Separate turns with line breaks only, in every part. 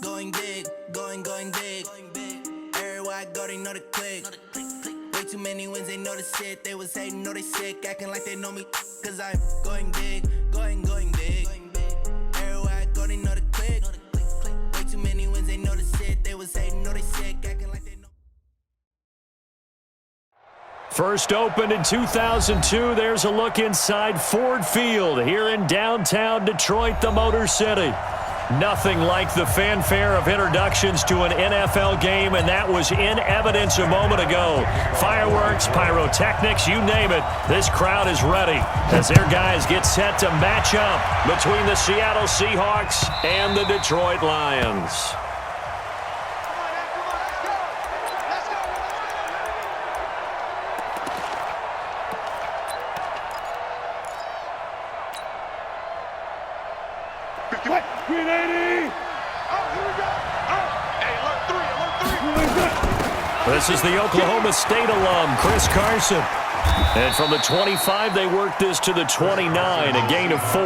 Going big, going big. Everywhere I go, they know the click. Way too many wins, they know the shit. They was hating, know they sick, acting like they know me. Cause I'm going big, going big. Everywhere I go, they know the click. Way too many wins, they know the shit. They was hating, know they sick, acting like they know.
First opened in 2002, there's a look inside Ford Field here in downtown Detroit, the Motor City. Nothing like the fanfare of introductions to an NFL game, and that was in evidence a moment ago. Fireworks, pyrotechnics, you name it, this crowd is ready as their guys get set to match up between the Seattle Seahawks and the Detroit Lions. This is the Oklahoma State alum, Chris Carson. And from the 25, they work this to the 29, a gain of 4.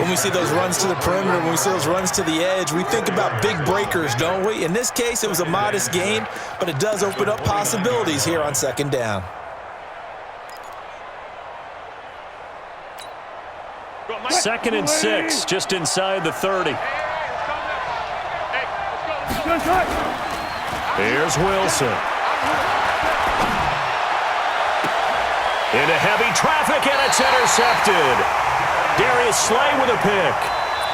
When we see those runs to the perimeter, when we see those runs to the edge, we think about big breakers, don't we? In this case, it was a modest gain, but it does open up possibilities here on second down.
Second and 6, just inside the 30. Here's Wilson. Into heavy traffic, and it's intercepted. Darius Slay with a pick.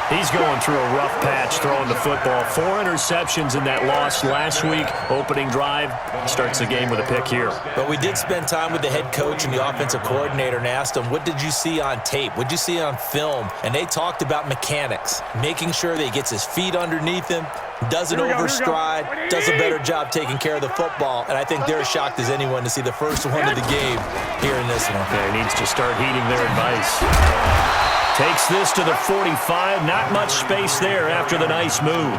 He's going through a rough patch throwing the football. 4 interceptions in that loss last week. Opening drive starts the game with a pick here.
But we did spend time with the head coach and the offensive coordinator and asked them, what did you see on tape? What did you see on film? And they talked about mechanics, making sure that he gets his feet underneath him, doesn't overstride, does a better job taking care of the football. And I think they're as shocked as anyone to see the first one of the game here in this one.
Yeah, he needs to start heeding their advice. Takes this to the 45. Not much space there after the nice move.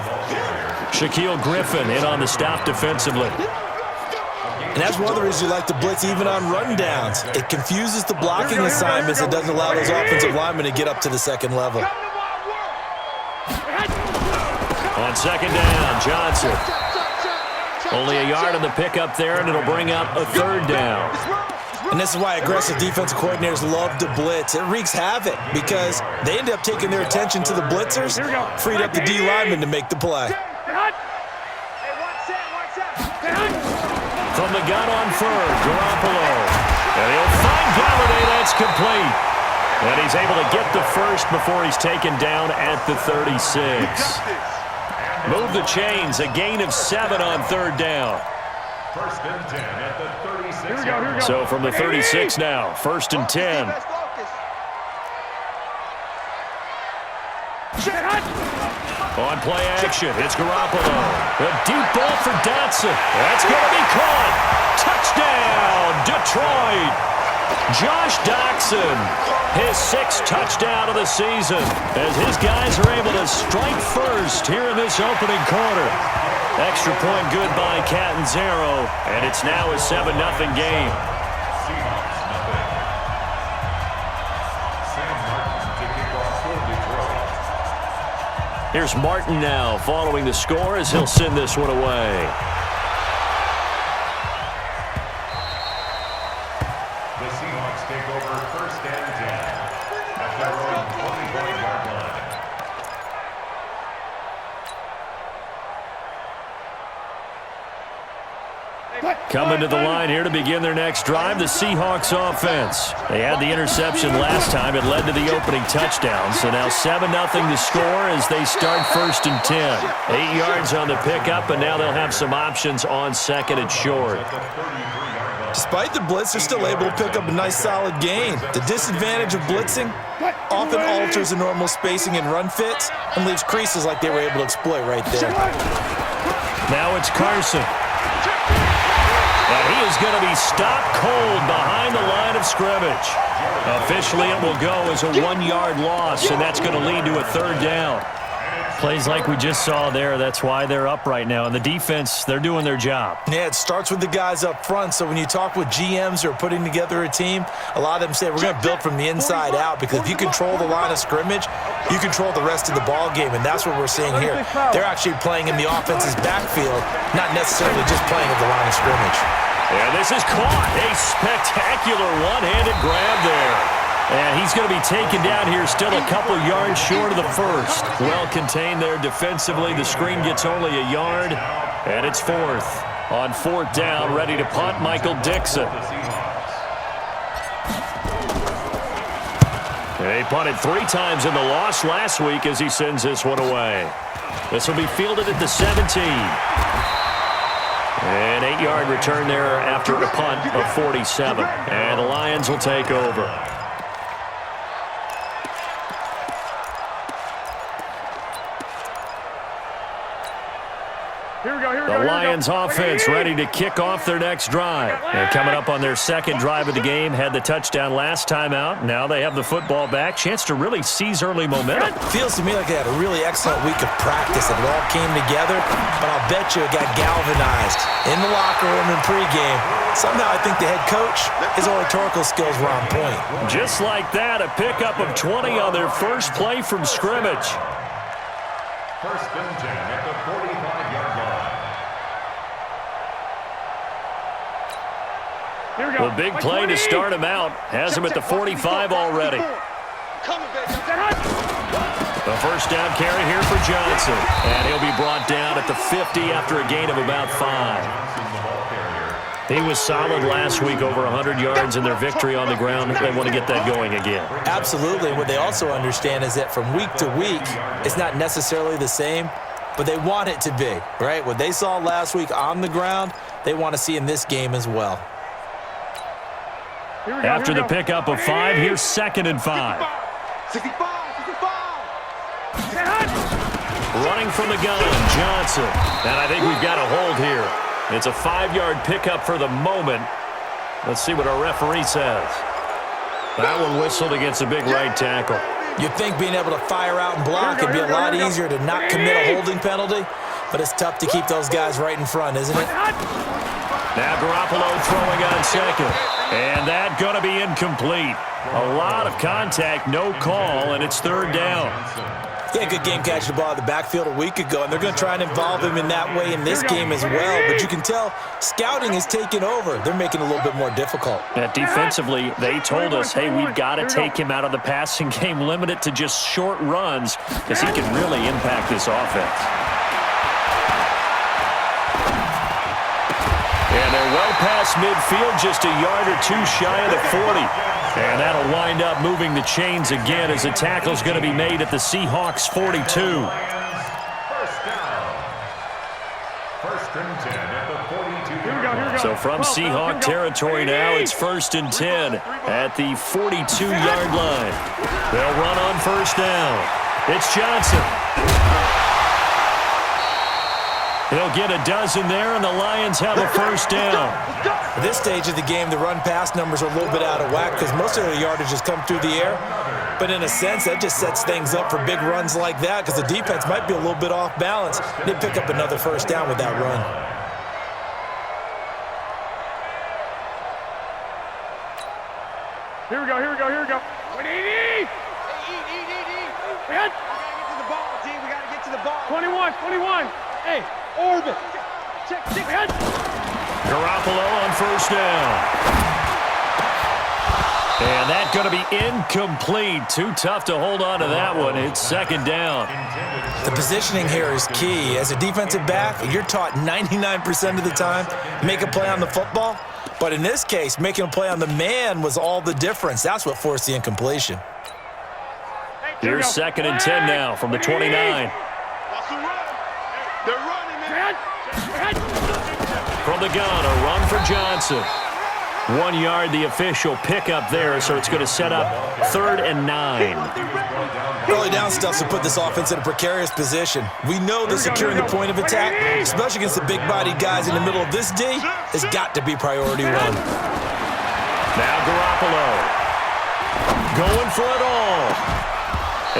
Shaquille Griffin in on the stop defensively.
And that's one of the reasons you like to blitz even on run downs. It confuses the blocking assignments. It doesn't allow those offensive linemen to get up to the second level.
On second down, Johnson. Only a yard on the pickup there, and it'll bring up a third down.
And this is why aggressive defensive coordinators love to blitz. It wreaks havoc because they end up taking their attention to the blitzers, freed up the D lineman to make the play.
From the gun on third, Garoppolo. And he'll find Galladay. That's complete. And he's able to get the first before he's taken down at the 36. Move the chains, a gain of 7 on third down.
First and 10 at the 36. Here we go.
So from the 36 now, first and 10. On play action, it's Garoppolo. A deep ball for Dotson. That's going to be caught. Touchdown, Detroit. Josh Dotson, his 6th touchdown of the season, as his guys are able to strike first here in this opening quarter. Extra point good by Catanzaro, and it's now a 7-0 game. Here's Martin now following the score as he'll send this one away.
The Seahawks take over first and 10 at their own 24-yard line.
Coming to the line here to begin their next drive, the Seahawks offense. They had the interception last time. It led to the opening touchdown. So now 7-0 the score as they start first and 10. 8 yards on the pickup, and now they'll have some options on second and short.
Despite the blitz, they're still able to pick up a nice solid gain. The disadvantage of blitzing often alters the normal spacing and run fits and leaves creases like they were able to exploit right there.
Now it's Carson. And he is going to be stopped cold behind the line of scrimmage. Officially, it will go as a 1-yard loss, and that's going to lead to a third down. Plays like we just saw there, that's why they're up right now. And the defense, they're doing their job.
Yeah, it starts with the guys up front. So when you talk with GMs who are putting together a team, a lot of them say we're going to build from the inside out, because if you control the line of scrimmage, you control the rest of the ball game, and that's what we're seeing here. They're actually playing in the offense's backfield, not necessarily just playing at the line of scrimmage.
And this is caught. A spectacular one-handed grab there. And he's going to be taken down here, still a couple yards short of the first. Well contained there defensively. The screen gets only a yard, and it's fourth. On fourth down, ready to punt, Michael Dixon. He punted 3 times in the loss last week as he sends this one away. This will be fielded at the 17. An 8-yard return there after a punt of 47. And the Lions will take over. The Lions offense ready to kick off their next drive. And coming up on their second drive of the game, had the touchdown last time out. Now they have the football back. Chance to really seize early momentum.
Feels to me like they had a really excellent week of practice. It all came together, but I'll bet you it got galvanized in the locker room in pregame. Somehow I think the head coach, his oratorical skills were on point.
Just like that, a pickup of 20 on their first play from scrimmage.
First and 10 at the 45-yard line.
Well, big play to start him out. Has him at the 45 already. A first down carry here for Johnson. And he'll be brought down at the 50 after a gain of about 5. He was solid last week, over 100 yards in their victory on the ground. They want to get that going again.
Absolutely. What they also understand is that from week to week, it's not necessarily the same, but they want it to be, right? What they saw last week on the ground, they want to see in this game as well.
After the pickup of 5, here's 2nd and 5.
65.
Running from the gun, Johnson. And I think we've got a hold here. It's a 5-yard pickup for the moment. Let's see what our referee says. That one whistled against a big right tackle.
You'd think being able to fire out and block would be a lot easier to not commit a holding penalty, but it's tough to keep those guys right in front, isn't it?
Now Garoppolo throwing on second. And that going to be incomplete. A lot of contact, no call, and it's 3rd down.
Yeah, good game catching the ball in the backfield a week ago, and they're going to try and involve him in that way in this game as well. But you can tell scouting is taking over. They're making it a little bit more difficult.
Defensively, they told us, hey, we've got to take him out of the passing game, limit it to just short runs, because he can really impact this offense. And they're well past midfield, just a yard or 2 shy of the 40. And that'll wind up moving the chains again as the tackle's going to be made at the Seahawks 42.
First down. First and 10 at the 42.
So from Seahawk territory now, it's 1st and 10 at the 42-yard line. They'll run on first down. It's Johnson. He'll get a dozen there, and the Lions have a first down.
At this stage of the game, the run-pass numbers are a little bit out of whack because most of the yardage has come through the air. But in a sense, that just sets things up for big runs like that because the defense might be a little bit off balance. They pick up another first down with that run.
Here we go. 180. We gotta get to the ball, team. We gotta get to the ball. 21. Hey, orbit. Check.
Garoppolo on first down. And that's going to be incomplete. Too tough to hold on to that one. It's 2nd down.
The positioning here is key. As a defensive back, you're taught 99% of the time, make a play on the football. But in this case, making a play on the man was all the difference. That's what forced the incompletion.
Here's 2nd and 10 now from the 29.
They're running, man.
From the gun, a run for Johnson. 1 yard, the official pickup there, so it's going to set up 3rd and 9.
Early down stuff to put this offense in a precarious position. We know that securing the point of attack, especially against the big-bodied guys in the middle of this D, has got to be priority 1.
Now Garoppolo going for it all.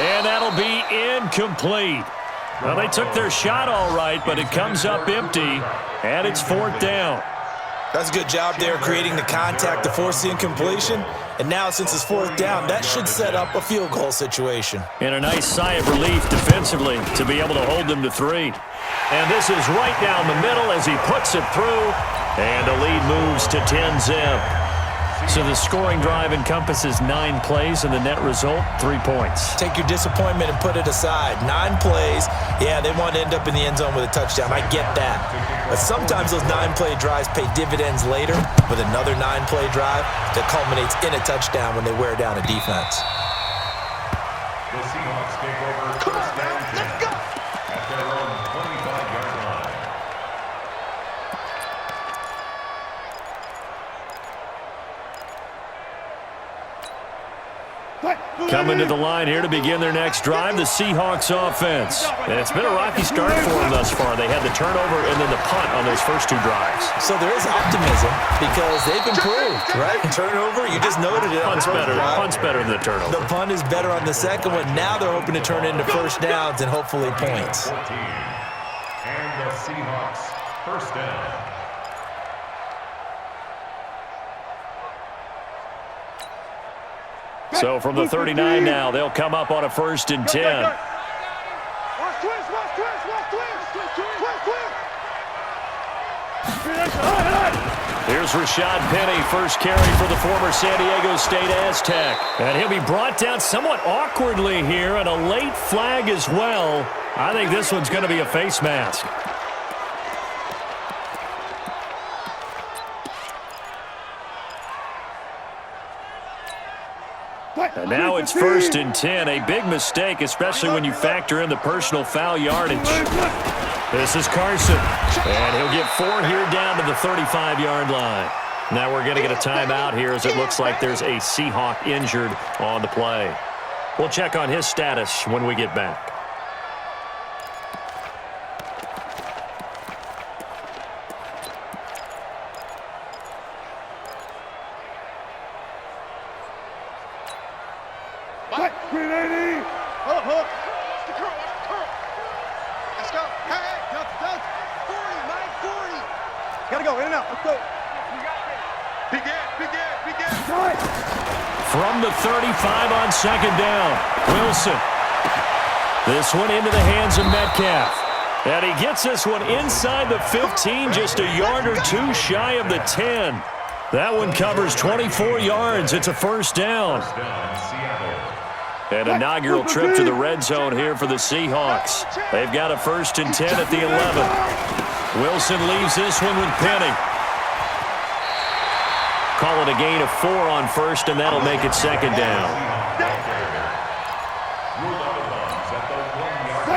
And that'll be incomplete. Well, they took their shot all right, but it comes up empty, and it's 4th down.
That's a good job there creating the contact to force the incompletion. And now, since it's 4th down, that should set up a field goal situation.
And a nice sigh of relief defensively to be able to hold them to 3. And this is right down the middle as he puts it through, and the lead moves to 10-zip. So the scoring drive encompasses 9 plays, and the net result, 3 points.
Take your disappointment and put it aside. 9 plays, yeah, they want to end up in the end zone with a touchdown. I get that. But sometimes those 9-play drives pay dividends later with another 9-play drive that culminates in a touchdown when they wear down a defense.
The Seahawks take over first down 10 at their own 25-yard line.
Coming to the line here to begin their next drive, the Seahawks offense. And it's been a rocky start for them thus far. They had the turnover and then the punt on those first 2 drives.
So there is optimism because they've improved, right? Turnover, you just noted it.
Punt's better than the turnover.
The punt is better on the second one. Now they're hoping to turn into first downs and hopefully points.
14. And the Seahawks first down.
So from the 39 now, they'll come up on a 1st and 10. Here's Rashad Penny, first carry for the former San Diego State Aztec. And he'll be brought down somewhat awkwardly here, and a late flag as well. I think this one's going to be a face mask. And now it's 1st and 10, a big mistake, especially when you factor in the personal foul yardage. This is Carson, and he'll get 4 here down to the 35-yard line. Now we're going to get a timeout here as it looks like there's a Seahawk injured on the play. We'll check on his status when we get back. From the 35 on 2nd down, Wilson. This one into the hands of Metcalf. And he gets this one inside the 15, just a yard or 2 shy of the 10. That one covers 24 yards. It's a 1st down. An inaugural trip to the red zone here for the Seahawks. They've got a 1st and 10 at the 11. Wilson leaves this one with Penny. Call it a gain of 4 on 1st, and that'll make it 2nd down.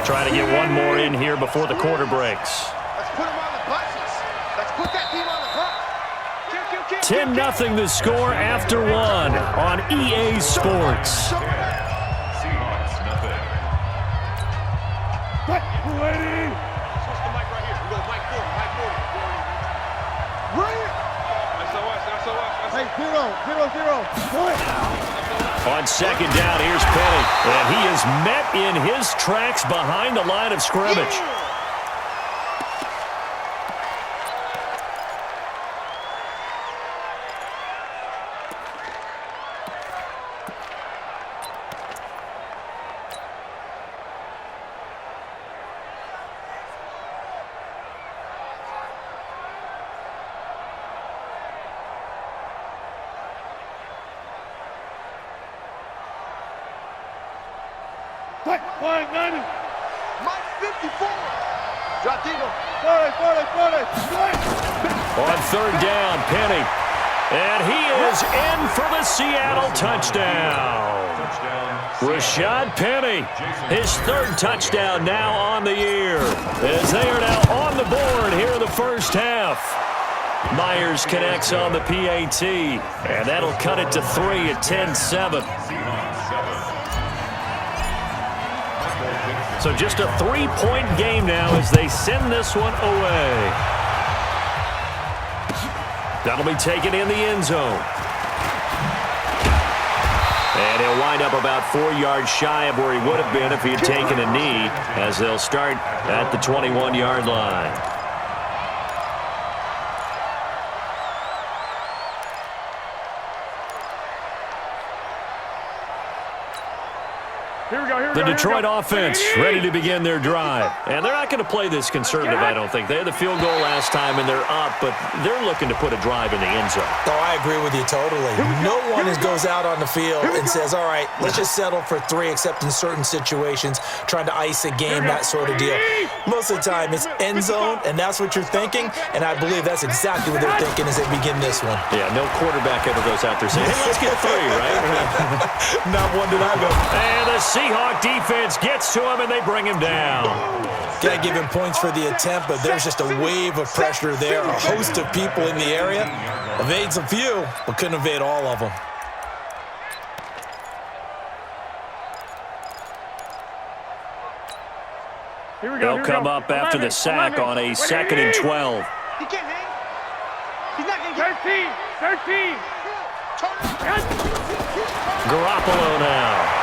Trying to get one more in here before the quarter breaks.
Let's put them on the buses. Let's put that team on the bus.
10-0 the score after 1 on EA Sports.
Seahawks, nothing.
Switch the mic right here. We go mic 40, mic 40. Right. SOS. Hey, 0.
On 2nd down, here's Penny. And he is met in his tracks behind the line of scrimmage.
Mike 54. Drop Eagle.
On 3rd down, Penny. And he is in for the Seattle touchdown. Rashad Penny, his 3rd touchdown now on the year, as they are now on the board here in the first half. Myers connects on the PAT, and that'll cut it to 3 at 10-7. So just a 3-point game now as they send this one away. That'll be taken in the end zone. And he'll wind up about 4 yards shy of where he would have been if he had taken a knee, as they'll start at the 21-yard line. The Detroit offense ready to begin their drive. And they're not going to play this conservative, I don't think. They had the field goal last time, and they're up, but they're looking to put a drive in the end zone.
Oh, I agree with you totally. No one goes out on the field and says, all right, let's just settle for 3, except in certain situations, trying to ice a game, that sort of deal. Most of the time, it's end zone, and that's what you're thinking, and I believe that's exactly what they're thinking as they begin this one.
Yeah, no quarterback ever goes out there saying, hey, let's get 3, right?
Not one did I go.
And the Seahawk defense gets to him, and they bring him down.
Got to give him points for the attempt, but there's just a wave of pressure there. A host of people in the area. Evades a few, but couldn't evade all of them.
They'll come up after the sack on a 2nd and 12.
He can't hang. He's not going to get 13.
Garoppolo now.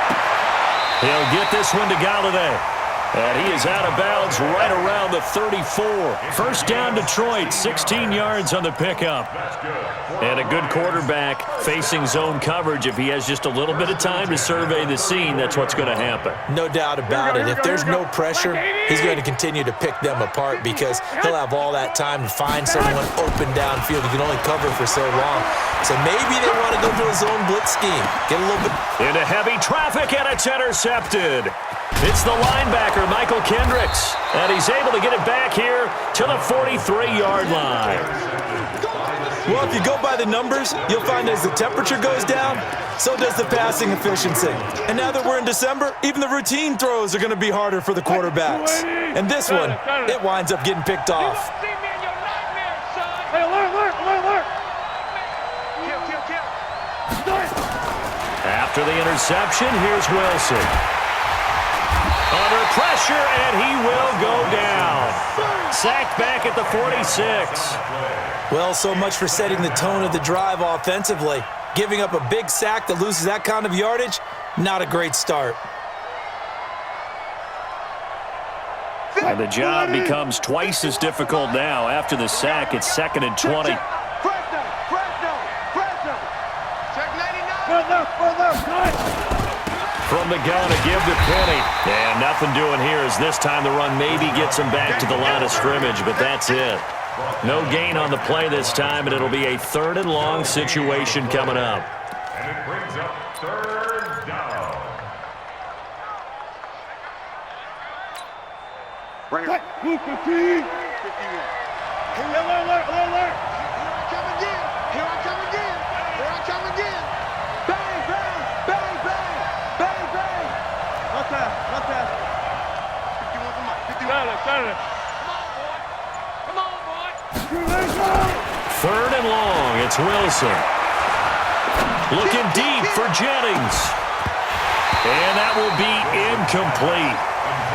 He'll get this one to Galladay. And he is out of bounds right around the 34. First down, Detroit, 16 yards on the pickup. And a good quarterback facing zone coverage. If he has just a little bit of time to survey the scene, that's what's going to happen.
No doubt about it. If there's no pressure, he's going to continue to pick them apart because he'll have all that time to find someone open downfield. He can only cover for so long. So maybe they want to go to a zone blitz scheme. Get a little bit
into heavy traffic, and it's intercepted. It's the linebacker, Michael Kendricks, and he's able to get it back here to the 43-yard line.
Well, if you go by the numbers, you'll find as the temperature goes down, so does the passing efficiency. And now that we're in December, even the routine throws are going to be harder for the quarterbacks. And this one, it winds up getting picked off.
Hey, alert.
After the interception, here's Wilson. Under pressure, and he will go down. Sacked back at the 46.
Well, so much for setting the tone of the drive offensively. Giving up a big sack that loses that kind of yardage, not a great start.
And the job becomes twice as difficult now. After the sack, it's 2nd and 20. From the gun to give to Penny. And nothing doing here as this time the run maybe gets him back to the line of scrimmage, but that's it. No gain on the play this time, and it'll be a 3rd and long situation coming up.
And it brings up 3rd down.
Bring it. 15. Alert. Here I come again. Bang. Not that. 51, come on. 51. Come on, boy.
3rd and long. It's Wilson. Looking deep for Jennings. And that will be incomplete.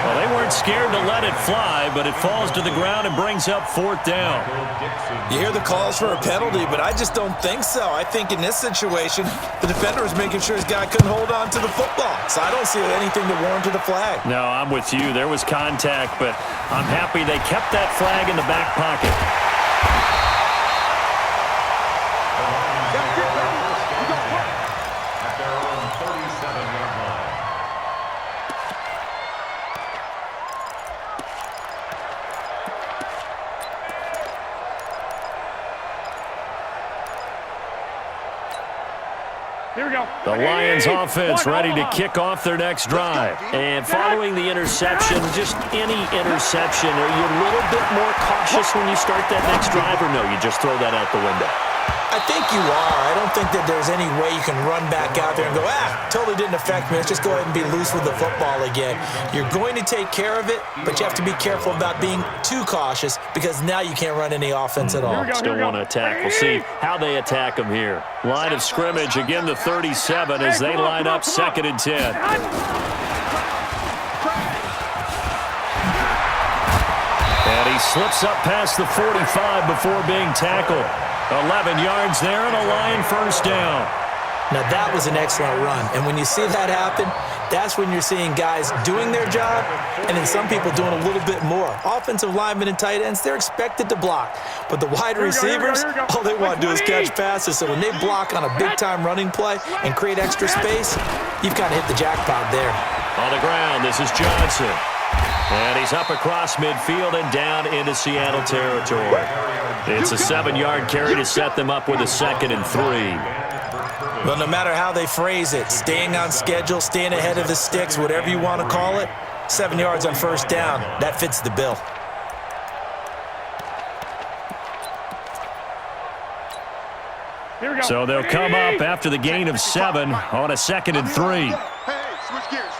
Well, they weren't scared to let it fly, but it falls to the ground and brings up 4th down.
You hear the calls for a penalty, but I just don't think so. I think in this situation, the defender was making sure his guy couldn't hold on to the football. So I don't see anything to warrant the flag.
No, I'm with you. There was contact, but I'm happy they kept that flag in the back pocket.
At their own 37-yard line.
Here we go.
The Lions offense ready to kick off their next drive. And following the interception, just any interception, are you a little bit more cautious when you start that next drive, or no, you just throw that out the window?
I think you are. I don't think that there's any way you can run back out there and go, totally didn't affect me. Let's just go ahead and be loose with the football again. You're going to take care of it, but you have to be careful about being too cautious because now you can't run any offense at all.
Still want to attack. We'll see how they attack them here. Line of scrimmage, again the 37 as they line up 2nd and 10. And he slips up past the 45 before being tackled. 11 yards there and a Lion 1st down.
Now, that was an excellent run. And when you see that happen, that's when you're seeing guys doing their job and then some people doing a little bit more. Offensive linemen and tight ends, they're expected to block. But the wide receivers, all they want to do is catch passes. So when they block on a big-time running play and create extra space, you've kind of hit the jackpot there.
On the ground, this is Johnson. And he's up across midfield and down into Seattle territory. It's a 7-yard carry to set them up with a 2nd and 3.
Well, no matter how they phrase it, staying on schedule, staying ahead of the sticks, whatever you want to call it, 7 yards on first down, that fits the bill.
So they'll come up after the gain of 7 on a 2nd and 3.
Switch gears.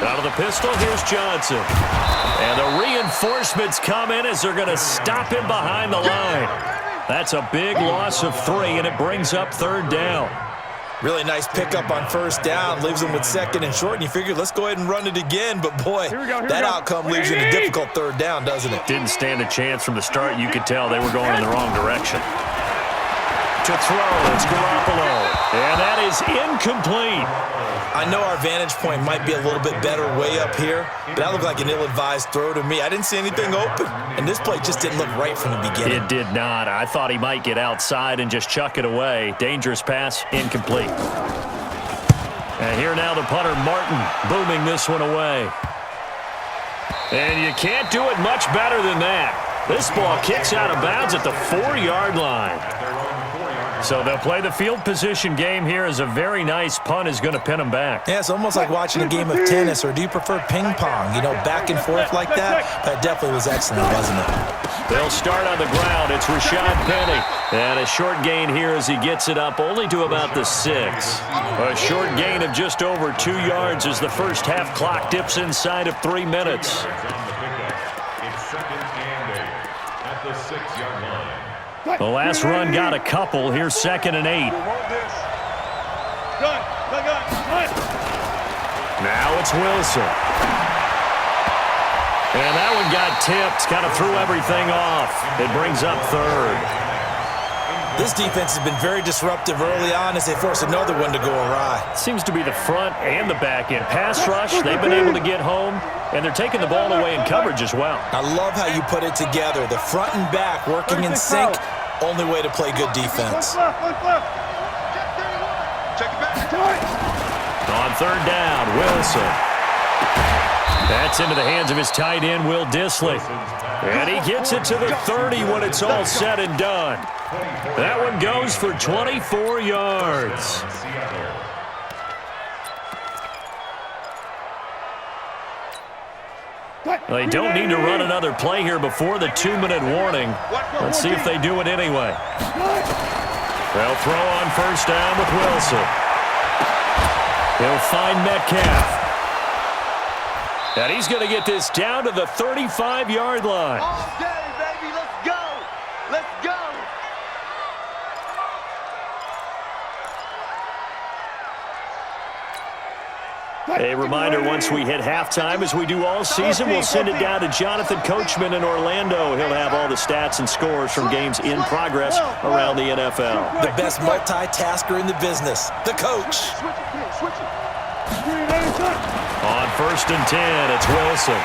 Out of the pistol, here's Johnson. And the reinforcements come in as they're going to stop him behind the line. That's a big loss of 3, and it brings up 3rd down.
Really nice pickup on first down. Leaves them with 2nd and short, and you figure, let's go ahead and run it again. But, boy, that outcome leaves you in a difficult 3rd down, doesn't it?
Didn't stand a chance from the start. You could tell they were going in the wrong direction. To throw, it's Garoppolo. And that is incomplete.
I know our vantage point might be a little bit better way up here, but that looked like an ill-advised throw to me. I didn't see anything open, and this play just didn't look right from the beginning.
It did not. I thought he might get outside and just chuck it away. Dangerous pass, incomplete. And here now the punter, Martin, booming this one away. And you can't do it much better than that. This ball kicks out of bounds at the 4-yard line. So they'll play the field position game here as a very nice punt is going to pin them back.
Yeah, it's almost like watching a game of tennis, or do you prefer ping pong? You know, back and forth like that? That definitely was excellent, wasn't it?
They'll start on the ground. It's Rashad Penny. And a short gain here as he gets it up only to about the 6. A short gain of just over 2 yards as the first half clock dips inside of 3 minutes.
It's 2nd and 8 at the 6-yard line.
The last run got a couple. Here's 2nd and 8. Now it's Wilson. And that one got tipped. Kind of threw everything off. It brings up 3rd.
This defense has been very disruptive early on as they force another one to go awry.
Seems to be the front and the back end. Pass rush, they've been able to get home, and they're taking the ball away in coverage as well.
I love how you put it together. The front and back working in sync. Only way to play good defense.
Check it back.
On 3rd down, Wilson. That's into the hands of his tight end, Will Dissly. And he gets it to the 30 when it's all said and done. That one goes for 24 yards. They don't need to run another play here before the 2-minute warning. Let's see if they do it anyway. They'll throw on first down with Wilson. He'll find Metcalf. And he's going to get this down to the 35-yard line.
All day, baby. Let's go. Let's go.
A reminder, once we hit halftime, as we do all season, we'll send it down to Jonathan Coachman in Orlando. He'll have all the stats and scores from games in progress around the NFL.
The best multitasker in the business, the coach.
On 1st and 10, it's Wilson.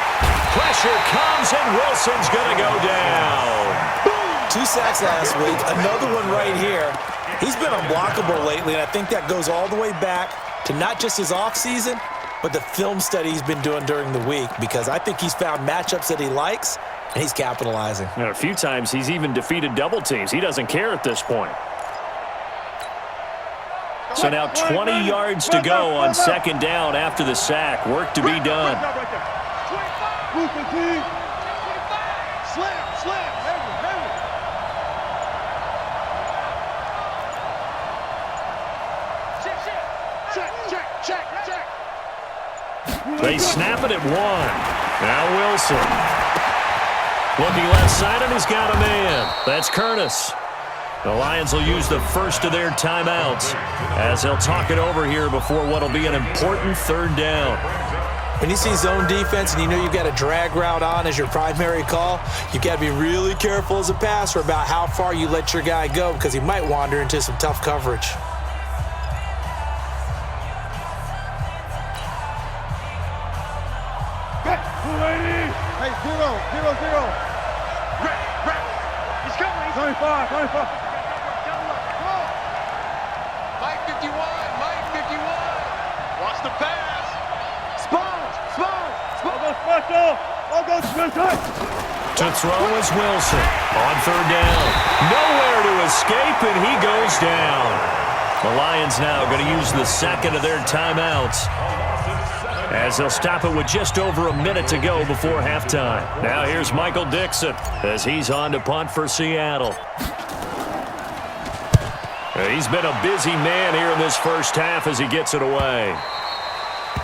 Pressure comes, and Wilson's going to go down.
2 sacks last week, another one right here. He's been unblockable lately, and I think that goes all the way back to not just his offseason, but the film study he's been doing during the week, because I think he's found matchups that he likes, and he's capitalizing.
And a few times he's even defeated double teams. He doesn't care at this point. So now 20 yards to go on 2nd down after the sack. Work to be done. They snap it at 1. Now Wilson. Looking left side, and he's got a man. That's Curtis. The Lions will use the first of their timeouts as they'll talk it over here before what will be an important 3rd down.
When you see zone defense and you know you've got a drag route on as your primary call, you've got to be really careful as a passer about how far you let your guy go because he might wander into some tough coverage.
Hey, 0-0-0. He's coming. He's 25. Mike 51. Watch the pass. Spawn. All goes special.
To throw is Wilson. On third down. Nowhere to escape, and he goes down. The Lions now going to use the second of their timeouts, as they'll stop it with just over a minute to go before halftime. Now here's Michael Dixon as he's on to punt for Seattle. He's been a busy man here in this first half as he gets it away.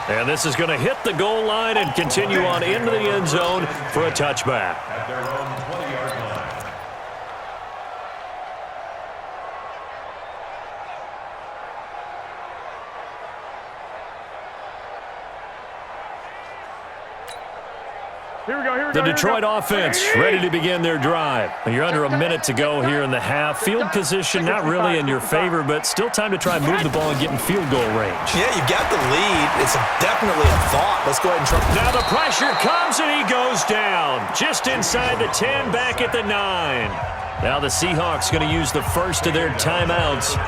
And this is going to hit the goal line and continue on into the end zone for a touchback.
At their own 20-yard line.
Here we go.
The Detroit offense ready to begin their drive. You're under a minute to go here in the half. Field position not really in your favor, but still time to try and move the ball and get in field goal range.
Yeah, you've got the lead. It's definitely a thought. Let's go ahead and try.
Now the pressure comes and he goes down. Just inside the 10, back at the 9. Now the Seahawks going to use the first of their timeouts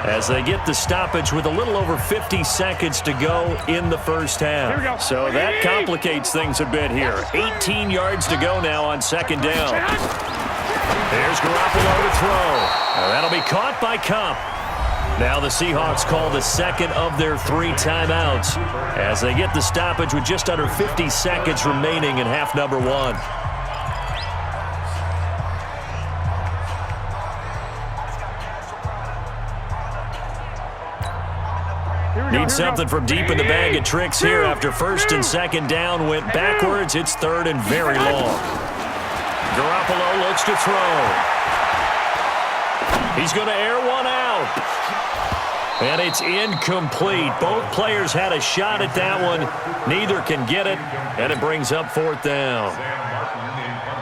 as they get the stoppage with a little over 50 seconds to go in the first half. So that complicates things a bit here. 18 yards to go now on second down. There's Garoppolo to throw. Now that'll be caught by Kupp. Now the Seahawks call the second of their 3 timeouts as they get the stoppage with just under 50 seconds remaining in half number 1. Need something from deep in the bag of tricks here after first and second down went backwards. It's third and very long. Garoppolo looks to throw. He's going to air one out. And it's incomplete. Both players had a shot at that one. Neither can get it, and it brings up fourth down.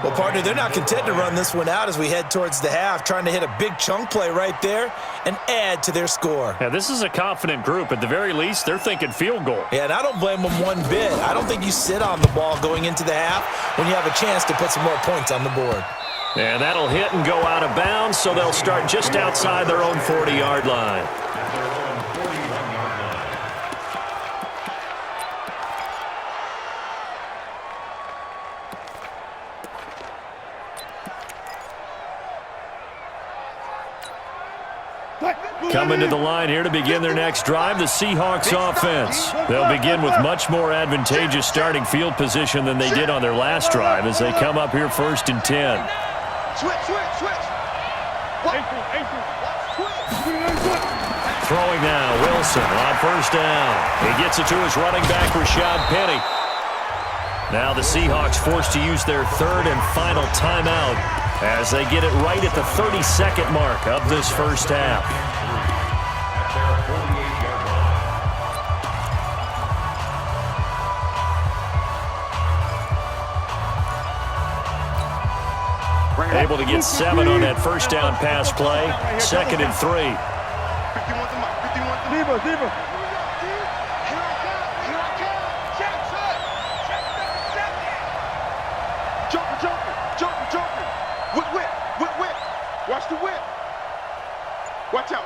Well, partner, they're not content to run this one out as we head towards the half, trying to hit a big chunk play right there and add to their score.
Yeah, this is a confident group. At the very least, they're thinking field goal.
Yeah, and I don't blame them one bit. I don't think you sit on the ball going into the half when you have a chance to put some more points on the board.
And that'll hit and go out of bounds, so they'll start just outside their own 40-yard line. Coming to the line here to begin their next drive, the Seahawks offense. They'll begin with much more advantageous starting field position than they did on their last drive as they come up here first and 10. Throwing now, Wilson on first down. He gets it to his running back, Rashad Penny. Now the Seahawks forced to use their third and final timeout as they get it right at the 30-second mark of this first half. Able to get 7 on that first down pass play. Second and 3.
Zebra. Jumper. Whip. Watch the whip. Watch out.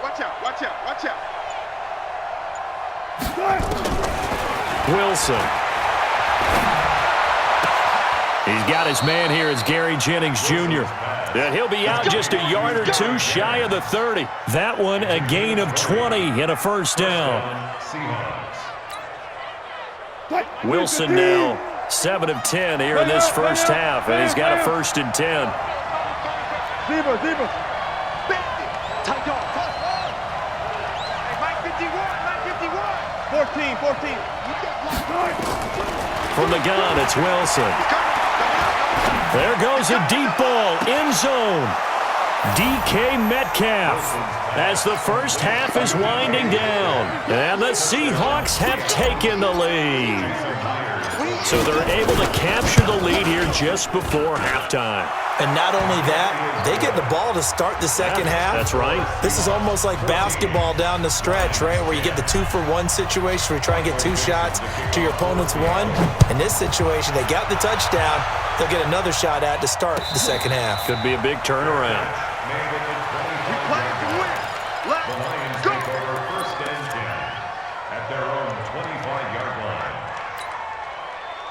Wilson. He's got his man here. It's Gary Jennings Jr. And he'll be out just a yard or two shy of the 30. That one a gain of 20 and a first down. Wilson now 7 of 10 here in this first half, and he's got a first and 10.
Zebra. Tight dog. Hey, Mike 51. 14.
From the gun, it's Wilson. There goes a deep ball, end zone. DK Metcalf as the first half is winding down. And the Seahawks have taken the lead. So they're able to capture the lead here just before halftime.
And not only that, they get the ball to start the second half.
That's right.
This is almost like basketball down the stretch, right, where you get the 2-for-1 situation where you try and get 2 shots to your opponent's 1. In this situation, they got the touchdown. They'll get another shot at to start the second half.
Could be a big turnaround.
We play to win. Let's go.
First and 10 at their own 25-yard line.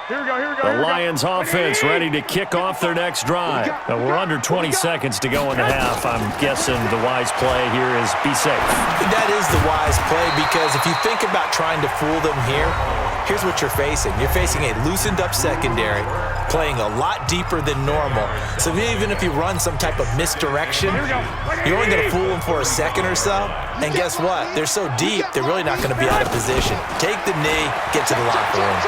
Here we go, here we go.
The Lions offense ready to kick off their next drive. We're under 20 seconds to go in the half. I'm guessing the wise play here is be safe.
That is the wise play because if you think about trying to fool them here, here's what you're facing. You're facing a loosened-up secondary, playing a lot deeper than normal. So even if you run some type of misdirection, you're only going to fool them for a second or so. And guess what? They're so deep, they're really not going to be out of position. Take the knee, get to the locker room.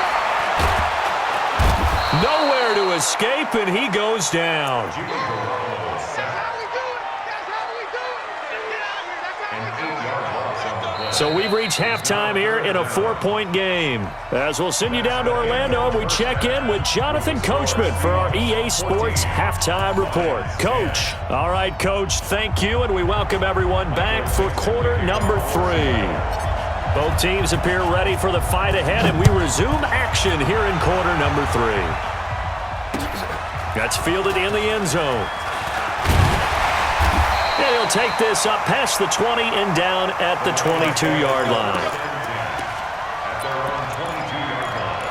Nowhere to escape, and he goes down.
That's how we do it. That's how we do it.
So we've reached halftime here in a 4-point game. As we'll send you down to Orlando, we check in with Jonathan Coachman for our EA Sports Halftime Report. Coach. All right, Coach, thank you, and we welcome everyone back for quarter number 3. Both teams appear ready for the fight ahead, and we resume action here in quarter number 3. That's fielded in the end zone. And he'll take this up past the 20 and down at the 22-yard line.
At their own 22-yard line.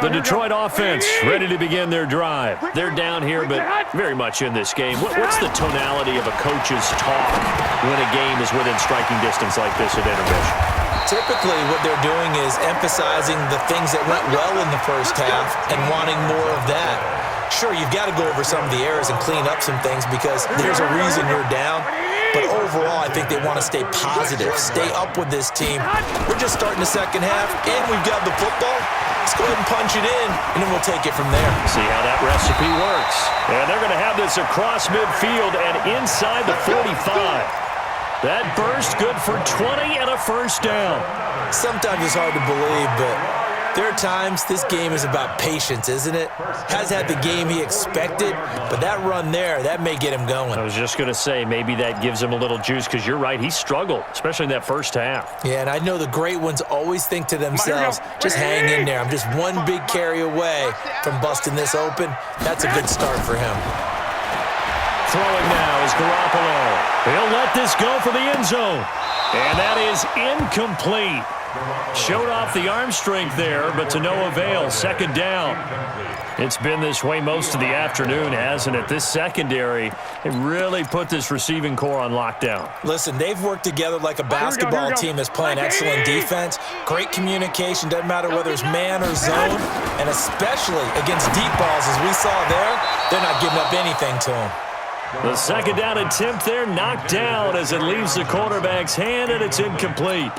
The Detroit offense ready to begin their drive. They're down here, but very much in this game. What's the tonality of a coach's talk when a game is within striking distance like this at intermission?
Typically, what they're doing is emphasizing the things that went well in the first half and wanting more of that. Sure, you've got to go over some of the errors and clean up some things because there's a reason you're down. But overall, I think they want to stay positive, stay up with this team. We're just starting the second half, and we've got the football. Let's go ahead and punch it in, and then we'll take it from there.
See how that recipe works. And they're going to have this across midfield and inside the 45. That burst good for 20 and a first down.
Sometimes it's hard to believe, but there are times this game is about patience, isn't it? Has had the game he expected, but that run there, that may get him going.
I was just going to say, maybe that gives him a little juice because you're right, he struggled, especially in that first half.
Yeah, and I know the great ones always think to themselves, just hang in there. I'm just one big carry away from busting this open. That's a good start for him.
Throwing now is Garoppolo. He'll let this go for the end zone. And that is incomplete. Showed off the arm strength there, but to no avail. Second down. It's been this way most of the afternoon, hasn't it? This secondary, it really put this receiving core on lockdown.
Listen, they've worked together like a basketball team that's playing excellent defense. Great communication, doesn't matter whether it's man or zone. And especially against deep balls, as we saw there, they're not giving up anything to them.
The second down attempt there knocked down as it leaves the quarterback's hand, and it's incomplete.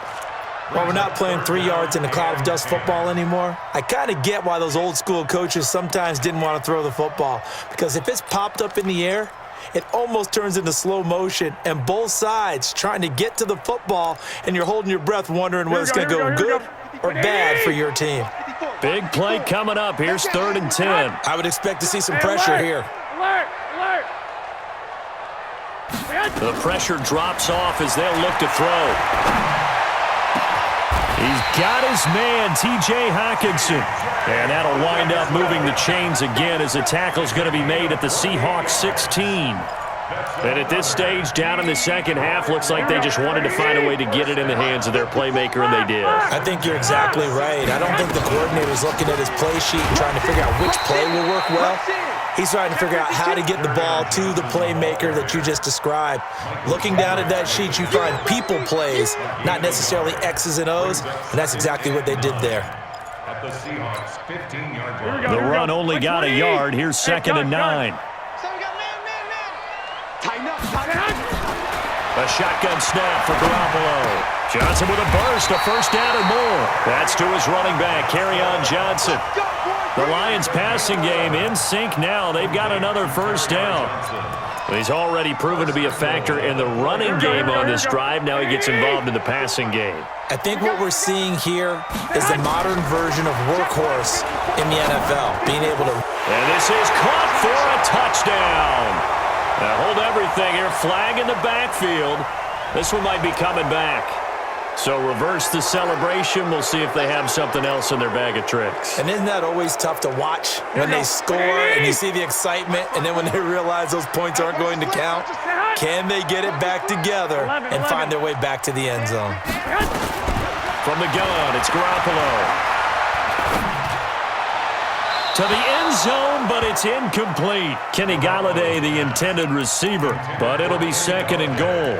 Well, we're not playing 3 yards in a cloud of dust football anymore. I kind of get why those old school coaches sometimes didn't want to throw the football. Because if it's popped up in the air, it almost turns into slow motion. And both sides trying to get to the football, and you're holding your breath wondering whether it's going to go good or bad for your team.
Big play coming up. Here's 3rd and 10.
I would expect to see some pressure here.
Alert! Alert!
The pressure drops off as they'll look to throw. He's got his man, T.J. Hockenson. And that'll wind up moving the chains again as the tackle's going to be made at the Seahawks 16. And at this stage, down in the second half, looks like they just wanted to find a way to get it in the hands of their playmaker, and they did.
I think you're exactly right. I don't think the coordinator's looking at his play sheet and trying to figure out which play will work well. He's trying to figure out how to get the ball to the playmaker that you just described. Looking down at that sheet, you find people plays, not necessarily X's and O's, and that's exactly what they did there.
At the Seahawks 15-yard line.
The run only got a yard. Here's 2nd and 9.
Tighten up, tighten up.
A shotgun snap for Garoppolo. Johnson with a burst, a first down and more. That's to his running back, Kerryon Johnson. The Lions passing game in sync now. They've got another first down. He's already proven to be a factor in the running game on this drive. Now he gets involved in the passing game.
I think what we're seeing here is the modern version of workhorse in the NFL, being able to...
And this is caught for a touchdown. Now hold everything here. Flag in the backfield. This one might be coming back. So reverse the celebration. We'll see if they have something else in their bag of tricks.
And isn't that always tough to watch when they score and you see the excitement, and then when they realize those points aren't going to count? Can they get it back together and find their way back to the end zone?
From the gun, it's Garoppolo. To the end zone, but it's incomplete. Kenny Galladay, the intended receiver, but it'll be second and goal.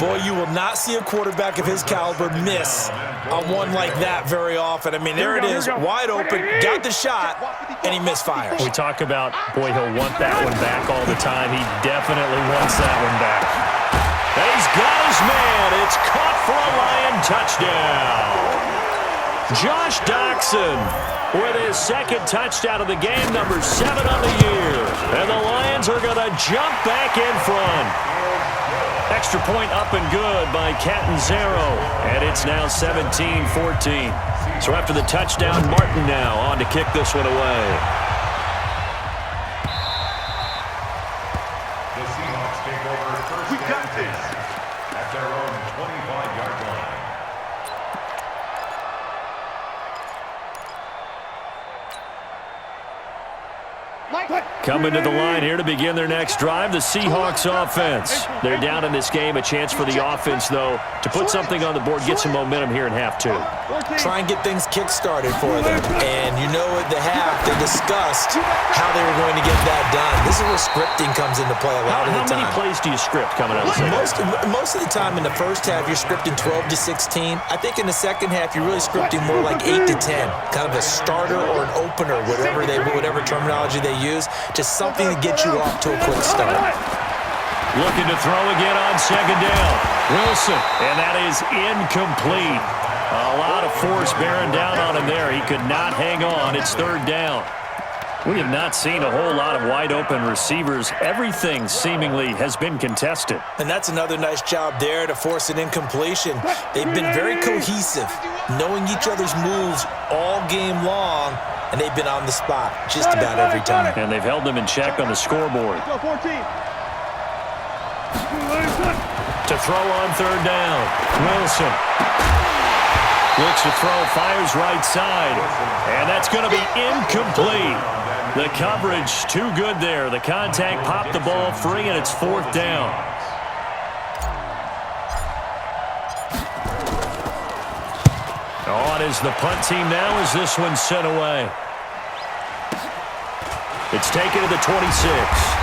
Boy, you will not see a quarterback of his caliber miss on one like that very often. I mean, there it is, wide open, got the shot, and he misfires.
We talk about, boy, he'll want that one back all the time. He definitely wants that one back. He's got his man. It's caught for a Lion touchdown. Josh Doxson with his second touchdown of the game, number 7 on the year. And the Lions are going to jump back in front. Extra point up and good by Catanzaro. And it's now 17-14. So after the touchdown, Martin now on to kick this one away.
The Seahawks take over first and 10 at their own 25-yard line.
Coming to the line here to begin their next drive, the Seahawks offense. They're down in this game. A chance for the offense, though, to put something on the board, get some momentum here in half 2.
Try and get things kick-started for them. And you know at the half, they discussed how they were going to get that done. This is where scripting comes into play a lot of the time.
How many plays do you script coming out of the second?
Most of the time in the first half, you're scripting 12 to 16. I think in the second half, you're really scripting more like 8 to 10. Kind of a starter or an opener, whatever terminology they use. Just something to get you off to a quick start.
Looking to throw again on second down. Wilson, and that is incomplete. A lot of force bearing down on him there. He could not hang on. It's third down. We have not seen a whole lot of wide-open receivers. Everything seemingly has been contested.
And that's another nice job there to force an incompletion. They've been very cohesive, knowing each other's moves all game long, and they've been on the spot just about every time.
And they've held them in check on the scoreboard. To throw on third down. Wilson looks to throw, fires right side. And that's going to be incomplete. The coverage too good there. The contact popped the ball free, and it's fourth down. On is the punt team now as this one's sent away. It's taken to the 26.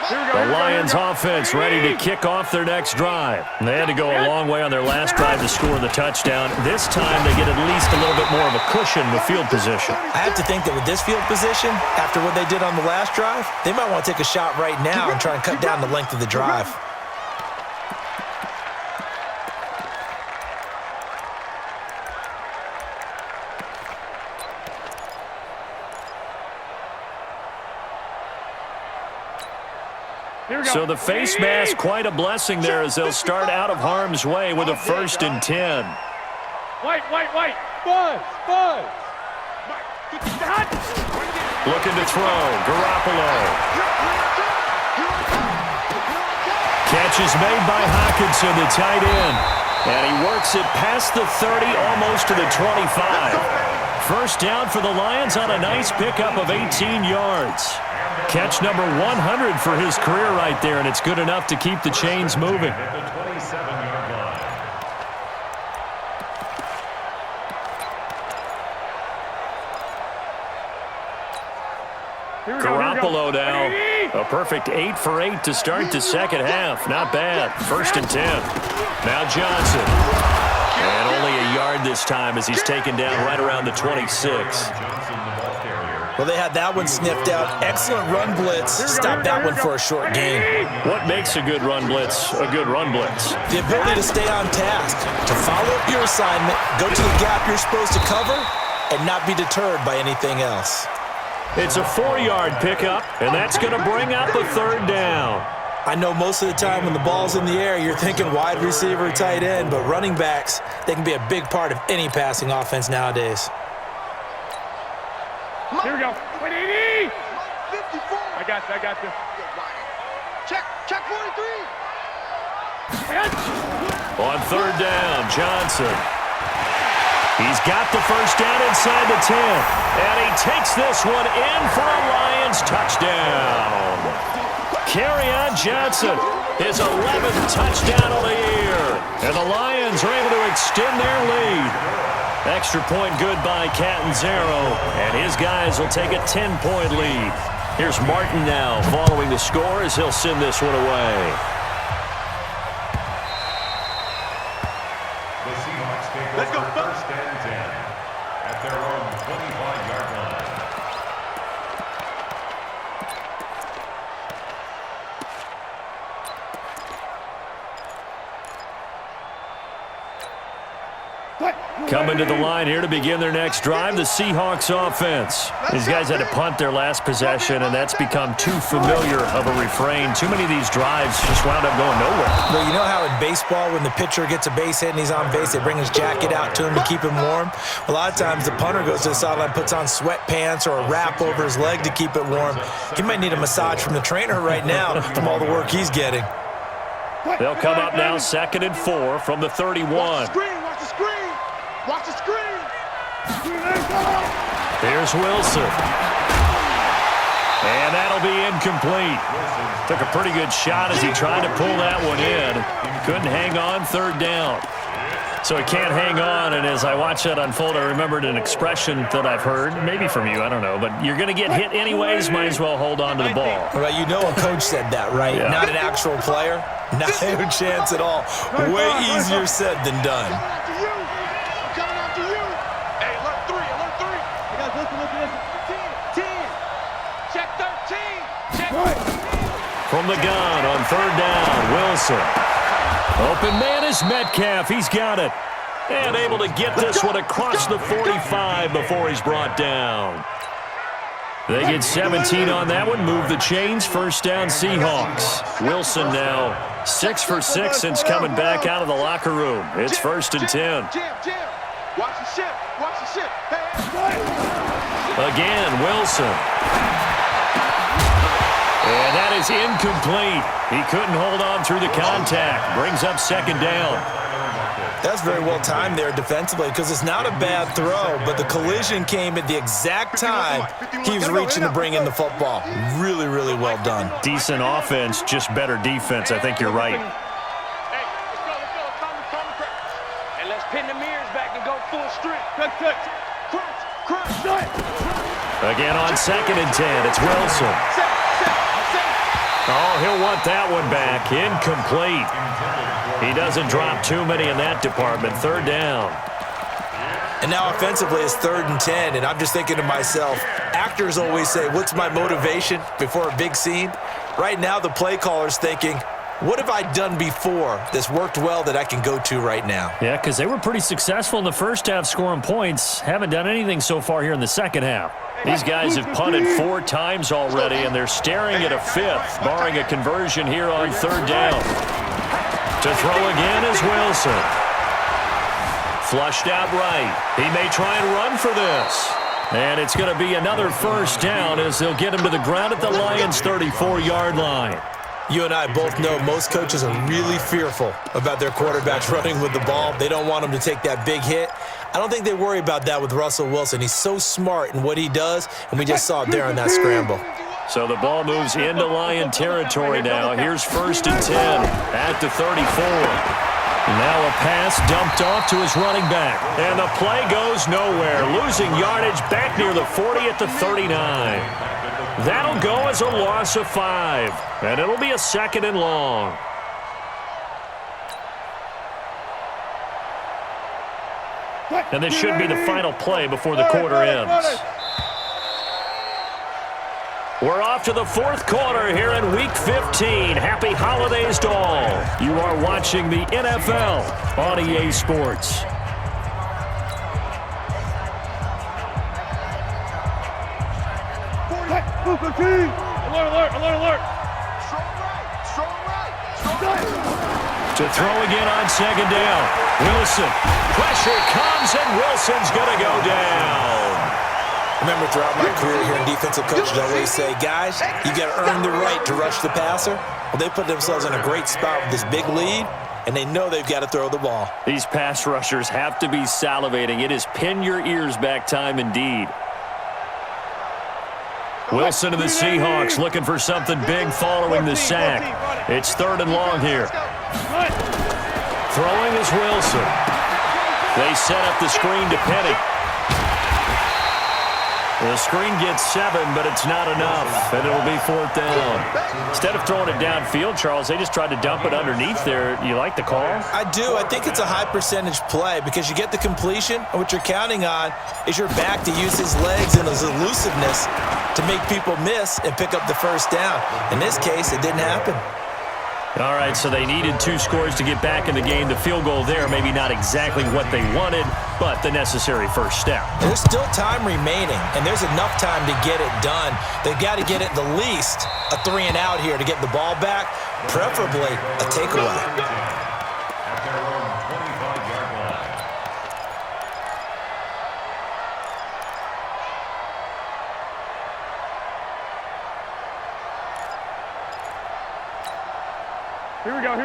The Lions offense ready to kick off their next drive. They had to go a long way on their last drive to score the touchdown. This time they get at least a little bit more of a cushion with field position.
I have to think that with this field position, after what they did on the last drive, they might want to take a shot right now and try and cut down the length of the drive.
So the face mask, quite a blessing there as they'll start out of harm's way with a 1st and 10.
White. Buzz.
Looking to throw. Garoppolo. Catch is made by Hawkinson, the tight end. And he works it past the 30, almost to the 25. First down for the Lions on a nice pickup of 18 yards. Catch number 100 for his career right there, and it's good enough to keep the chains moving.
At the 27-yard line.
Garoppolo now. A perfect 8 for 8 to start the second half. Not bad. 1st and 10. Now Johnson. And only a yard this time as he's taken down right around the 26.
Johnson, the ball carrier.
Well, they had that one sniffed out. Excellent run blitz. Stop that one for a short gain.
What makes a good run blitz a good run blitz?
The ability to stay on task, to follow up your assignment, go to the gap you're supposed to cover, and not be deterred by anything else.
It's a 4-yard pickup, and that's going to bring up a third down.
I know most of the time when the ball's in the air, you're thinking wide receiver, tight end, but running backs, they can be a big part of any passing offense nowadays.
Here we go. 180. 54. I got you. Check 43.
On third down, Johnson. He's got the first down inside the 10. And he takes this one in for a Lions touchdown. Kerryon Johnson, his 11th touchdown of the year. And the Lions are able to extend their lead. Extra point good by Catanzaro, and his guys will take a 10-point lead. Here's Martin now following the score as he'll send this one away.
The Seahawks take over first and 10 at their own 25-yard line.
Coming to the line here to begin their next drive, the Seahawks offense. These guys had to punt their last possession, and that's become too familiar of a refrain. Too many of these drives just wound up going nowhere.
But you know how in baseball, when the pitcher gets a base hit and he's on base, they bring his jacket out to him to keep him warm? A lot of times the punter goes to the sideline, puts on sweatpants or a wrap over his leg to keep it warm. He might need a massage from the trainer right now from all the work he's getting.
They'll come up now 2nd and 4 from the 31.
Watch the screen. Watch the screen!
Here's Wilson. And that'll be incomplete. Took a pretty good shot as he tried to pull that one in. Couldn't hang on, third down. So he can't hang on, and as I watched that unfold, I remembered an expression that I've heard, maybe from you, I don't know, but you're going to get hit anyways, might as well hold on to the ball.
Well, you know a coach said that, right?
Yeah.
Not an actual player. Not a chance at all. Way easier said than done.
From the gun on third down, Wilson. Open man is Metcalf. He's got it. And able to get this one across the 45 before he's brought down. They get 17 on that one. Move the chains. First down, Seahawks. Wilson now 6 for 6 since coming back out of the locker room. It's 1st and 10.
Watch the ship. Watch the ship.
Again, Wilson. And that is incomplete. He couldn't hold on through the contact. Brings up 2nd down.
That's very well timed there defensively because it's not a bad throw, but the collision came at the exact time he was reaching to bring in the football. Really, really well done.
Decent offense, just better defense. I think you're right.
Hey, let's go. And let's pin the mirrors back and go full strength. Crunch.
Again on 2nd and 10. It's Wilson. Oh, he'll want that one back. Incomplete. He doesn't drop too many in that department. Third down.
And now offensively it's 3rd and 10, and I'm just thinking to myself, actors always say, what's my motivation before a big scene? Right now the play caller's thinking, what have I done before that's worked well that I can go to right now?
Yeah, because they were pretty successful in the first half scoring points. Haven't done anything so far here in the second half. These guys have punted 4 times already, and they're staring at a 5th, barring a conversion here on 3rd down. To throw again is Wilson. Flushed out right. He may try and run for this. And it's going to be another first down as they'll get him to the ground at the Lions' 34-yard line.
You and I both know most coaches are really fearful about their quarterbacks running with the ball. They don't want them to take that big hit. I don't think they worry about that with Russell Wilson. He's so smart in what he does, and we just saw it there on that scramble.
So the ball moves into Lion territory now. Here's 1st and 10 at the 34. Now a pass dumped off to his running back. And the play goes nowhere. Losing yardage back near the 40 at the 39. That'll go as a loss of 5. And it'll be a 2nd and long. And this should be the final play before the quarter ends. We're off to the fourth quarter here in Week 15. Happy holidays to all. You are watching the NFL on EA Sports.
Alert, alert, alert.
To throw again on second down. Wilson. Pressure comes, and Wilson's going to go down.
Remember, throughout my career here in defensive coaches, I always say, guys, you got to earn the right to rush the passer. Well, they put themselves in a great spot with this big lead, and they know they've got to throw the ball.
These pass rushers have to be salivating. It is pin your ears back time indeed. Wilson to the Seahawks looking for something big following the sack. It's 3rd and long here. Throwing is Wilson. They set up the screen to Penny. The screen gets 7, but it's not enough, and it'll be 4th down. Instead of throwing it downfield, Charles, they just tried to dump it underneath there. You like the call?
I do. I think it's a high-percentage play because you get the completion, and what you're counting on is your back to use his legs and his elusiveness to make people miss and pick up the first down. In this case, it didn't happen.
All right, so they needed 2 scores to get back in the game. The field goal there, maybe not exactly what they wanted, but the necessary first step.
There's still time remaining, and there's enough time to get it done. They've got to get at the least a 3-and-out here to get the ball back, preferably a takeaway.
At their own 25-yard line.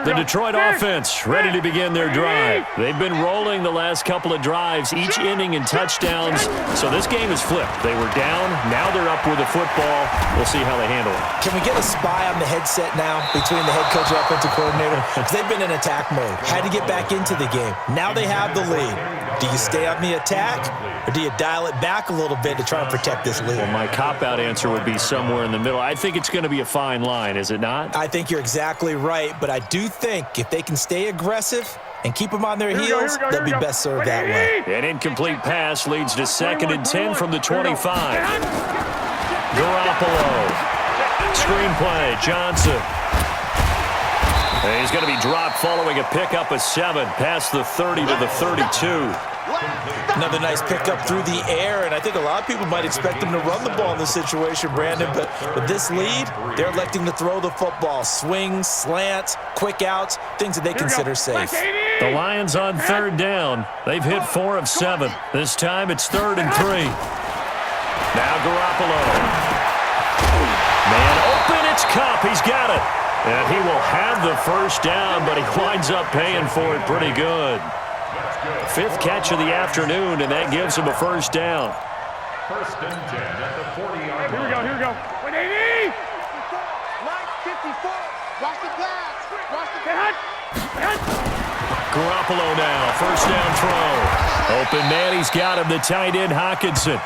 The Detroit offense ready to begin their drive. They've been rolling the last couple of drives, each inning in touchdowns. So this game is flipped. They were down. Now they're up with the football. We'll see how they handle it.
Can we get a spy on the headset now between the head coach and offensive coordinator? Because they've been in attack mode. Had to get back into the game. Now they have the lead. Do you stay on the attack, or do you dial it back a little bit to try and protect this lead?
Well, my cop-out answer would be somewhere in the middle. I think it's going to be a fine line, is it not?
I think you're exactly right, but I do think if they can stay aggressive and keep them on their heels, they'll be best served that way.
An incomplete pass leads to 2nd and 10 from the 25. Garoppolo. Screenplay, Johnson. And he's going to be dropped following a pickup of 7 past the 30 to the 32.
Another nice pickup through the air, and I think a lot of people might expect him to run the ball in this situation, Brandon, but with this lead, they're electing to throw the football. Swings, slants, quick outs, things that they consider safe.
The Lions on 3rd down. They've hit 4 of 7. This time it's 3rd and 3. Now Garoppolo. Man open, it's Kupp. He's got it. And he will have the first down, but he winds up paying for it pretty good. 5th catch of the afternoon, and that gives him a first down.
1st and 10 at the 40-yard line.
Here we go. 180!
Line 54. Watch the pass. Watch the pass.
Garoppolo now, first down throw. Open man, he's got him, the tight end Hockenson.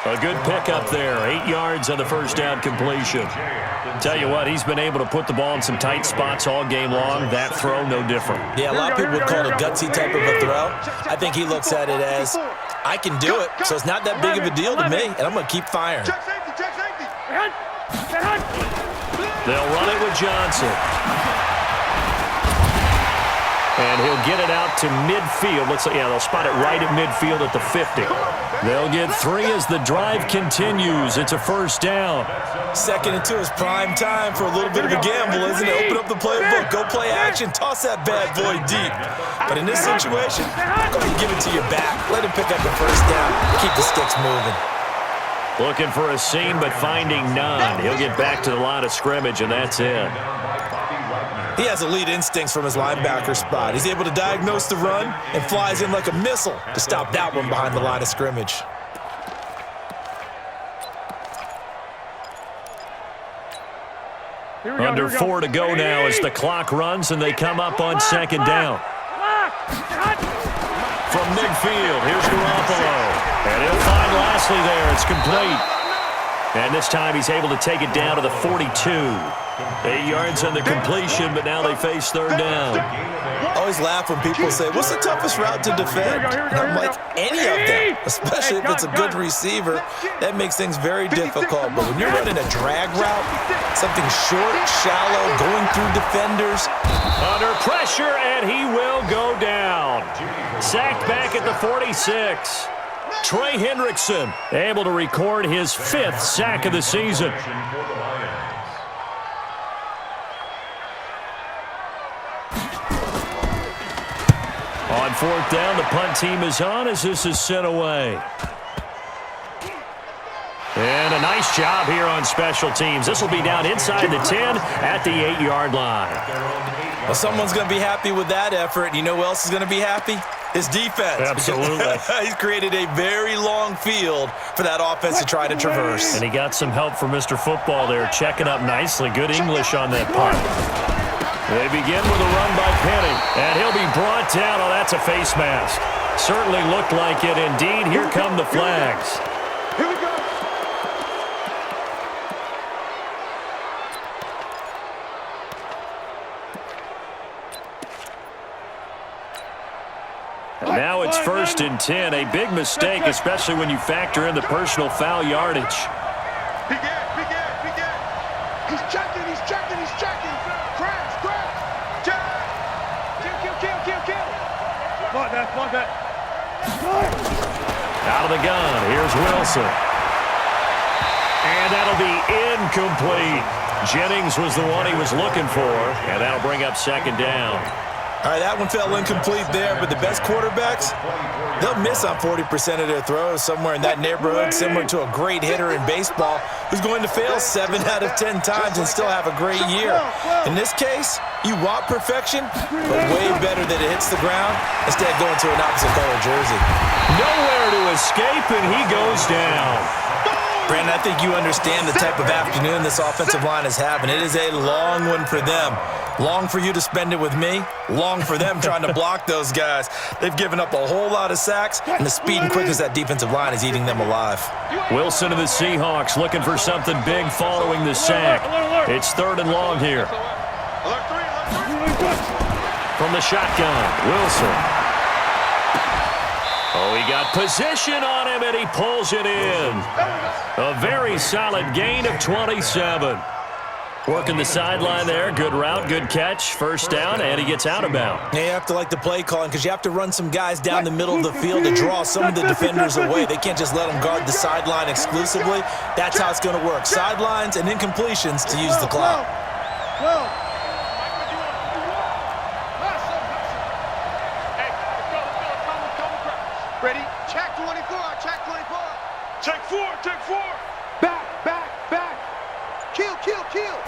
A good pickup there, 8 yards on the first down completion. Tell you what, he's been able to put the ball in some tight spots all game long. That throw, no different.
Yeah, a lot of people would call it a gutsy type of a throw. I think he looks at it as, I can do it, so it's not that big of a deal to me, and I'm going to keep firing.
Check safety. Check safety.
They'll run it with Johnson. And he'll get it out to midfield. Looks like, yeah, they'll spot it right at midfield at the 50. They'll get 3 as the drive continues. It's a first down.
2nd and 2 is prime time for a little bit of a gamble, isn't it? Open up the playbook, go play action, toss that bad boy deep. But in this situation, go ahead and give it to your back. Let him pick up the first down. Keep the sticks moving.
Looking for a seam, but finding none. He'll get back to the line of scrimmage, and that's it.
He has elite instincts from his linebacker spot. He's able to diagnose the run and flies in like a missile to stop that one behind the line of scrimmage.
Under 4 to go now as the clock runs and they come up on 2nd down. From midfield, here's Garoppolo. And he'll find Lashley there. It's complete. And this time he's able to take it down to the 42. 8 yards on the completion, but now they face third down.
I always laugh when people say, what's the toughest route to defend? And I'm like, any of them, especially if it's a good receiver. That makes things very difficult. But when you're running a drag route, something short, shallow, going through defenders.
Under pressure, and he will go down. Sacked back at the 46. Trey Hendrickson able to record his 5th sack of the season. On 4th down, the punt team is on as this is sent away. And a nice job here on special teams. This will be down inside the 10 at the 8-yard line.
Well, someone's going to be happy with that effort. You know who else is going to be happy? His defense.
Absolutely.
He's created a very long field for that offense to try to traverse.
And he got some help from Mr. Football there, checking up nicely. Good English on that punt. They begin with a run by Penny, and he'll be brought down. Oh, that's a face mask. Certainly looked like it indeed. Here come the flags.
Here we go.
And now it's 1st and 10. A big mistake, especially when you factor in the personal foul yardage.
Big air. He's checking. Crash. Check. Kill. Block that.
Out of the gun, here's Wilson. And that'll be incomplete. Jennings was the one he was looking for, and that'll bring up 2nd down.
All right, that one fell incomplete there, but the best quarterbacks, they'll miss on 40% of their throws, somewhere in that neighborhood, similar to a great hitter in baseball who's going to fail 7 out of 10 times and still have a great year. In this case, you want perfection, but way better that it hits the ground instead of going to an opposite color jersey.
Nowhere to escape, and he goes down.
Brandon, I think you understand the type of afternoon this offensive line is having. It is a long one for them. Long for you to spend it with me. Long for them trying to block those guys. They've given up a whole lot of sacks, and the speed and quickness of that defensive line is eating them alive.
Wilson of the Seahawks looking for something big following the sack. It's 3rd and long here. From the shotgun, Wilson. Oh, he got position on him, and he pulls it in. A very solid gain of 27. Working the sideline there. Good route, good catch. 1st down, and he gets out of bounds.
You have to like the play calling because you have to run some guys down the middle of the field to draw some of the defenders away. They can't just let them guard the sideline exclusively. That's how it's going to work. Sidelines and incompletions to use the clock.
Ready? Check 24. Check 4. Back. Kill.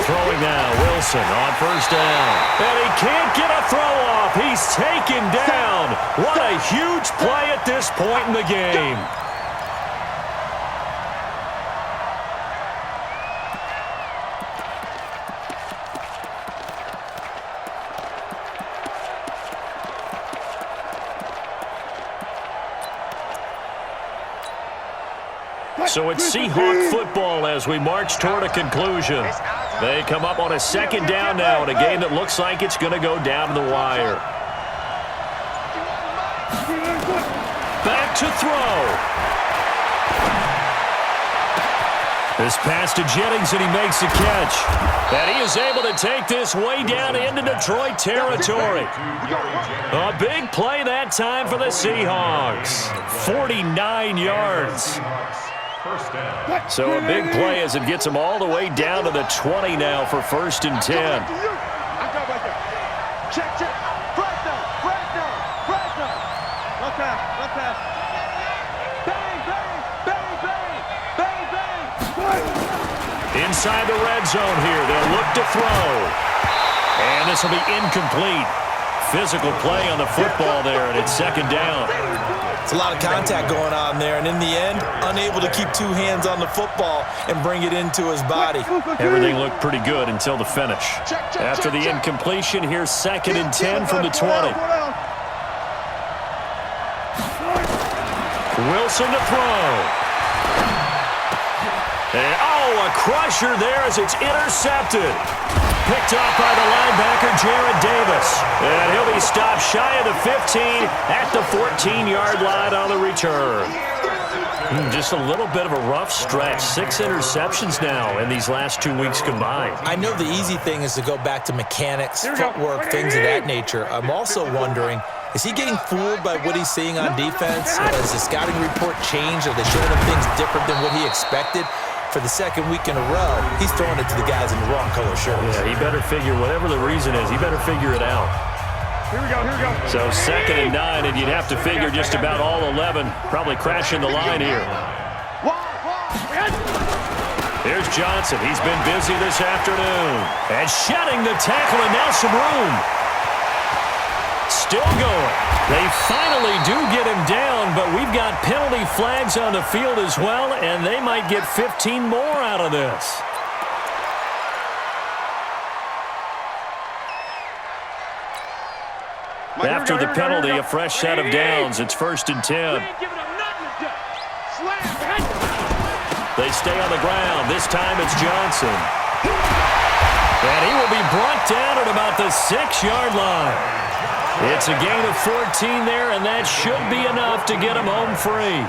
Throwing now, Wilson on 1st down. And he can't get a throw off. He's taken down. What a huge play at this point in the game. So it's Seahawk football as we march toward a conclusion. They come up on a 2nd down now in a game that looks like it's going to go down to the wire. Back to throw. This pass to Jennings, and he makes the catch. And he is able to take this way down into Detroit territory. A big play that time for the Seahawks. 49 yards. So a big play as it gets them all the way down to the 20 now for 1st and 10.
Check. Fresno. One pass. Bang.
Inside the red zone here, they'll look to throw. And this will be incomplete. Physical play on the football there, and it's 2nd down.
It's a lot of contact going on there, and in the end, unable to keep 2 hands on the football and bring it into his body.
Everything looked pretty good until the finish. After the incompletion, here's 2nd and 10 from the 20. Wilson to throw. And, oh, a crusher there as it's intercepted. Picked off by the linebacker, Jared Davis. And he'll be stopped shy of the 15 at the 14-yard line on the return. Just a little bit of a rough stretch. 6 interceptions now in these last 2 weeks combined.
I know the easy thing is to go back to mechanics, footwork, things of that nature. I'm also wondering, is he getting fooled by what he's seeing on defense? Has the scouting report changed? Are they showing him things different than what he expected? For the second week in a row, he's throwing it to the guys in the wrong color shirts.
Yeah, he better figure, whatever the reason is, he better figure it out.
Here we go, here we go.
So 2nd and 9, and you'd have to figure just about all 11 probably crashing the line here. Here's Johnson. He's been busy this afternoon. And shedding the tackle, and now some room. Still going. They finally do get him down, but we've got penalty flags on the field as well, and they might get 15 more out of this. After the penalty, a fresh set of downs. It's 1st and 10. They stay on the ground. This time it's Johnson. And he will be brought down at about the 6-yard line. It's a gain of 14 there, and that should be enough to get him home free.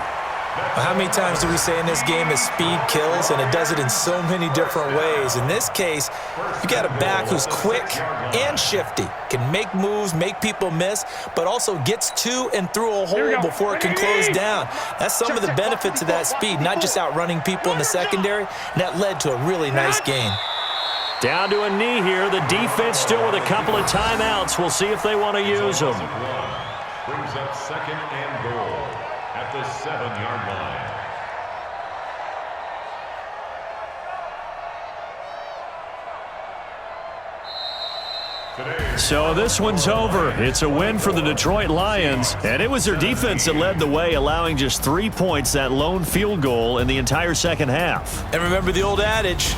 Well, how many times do we say in this game that speed kills, and it does it in so many different ways? In this case, you got a back who's quick and shifty, can make moves, make people miss, but also gets to and through a hole before it can close down. That's some of the benefits of that speed, not just outrunning people in the secondary, and that led to a really nice gain.
Down to a knee here. The defense still with a couple of timeouts. We'll see if they want to use them.
Brings up 2nd and goal at the 7-yard line.
So this one's over. It's a win for the Detroit Lions, and it was their defense that led the way, allowing just 3 points, that lone field goal in the entire second half.
And remember the old adage,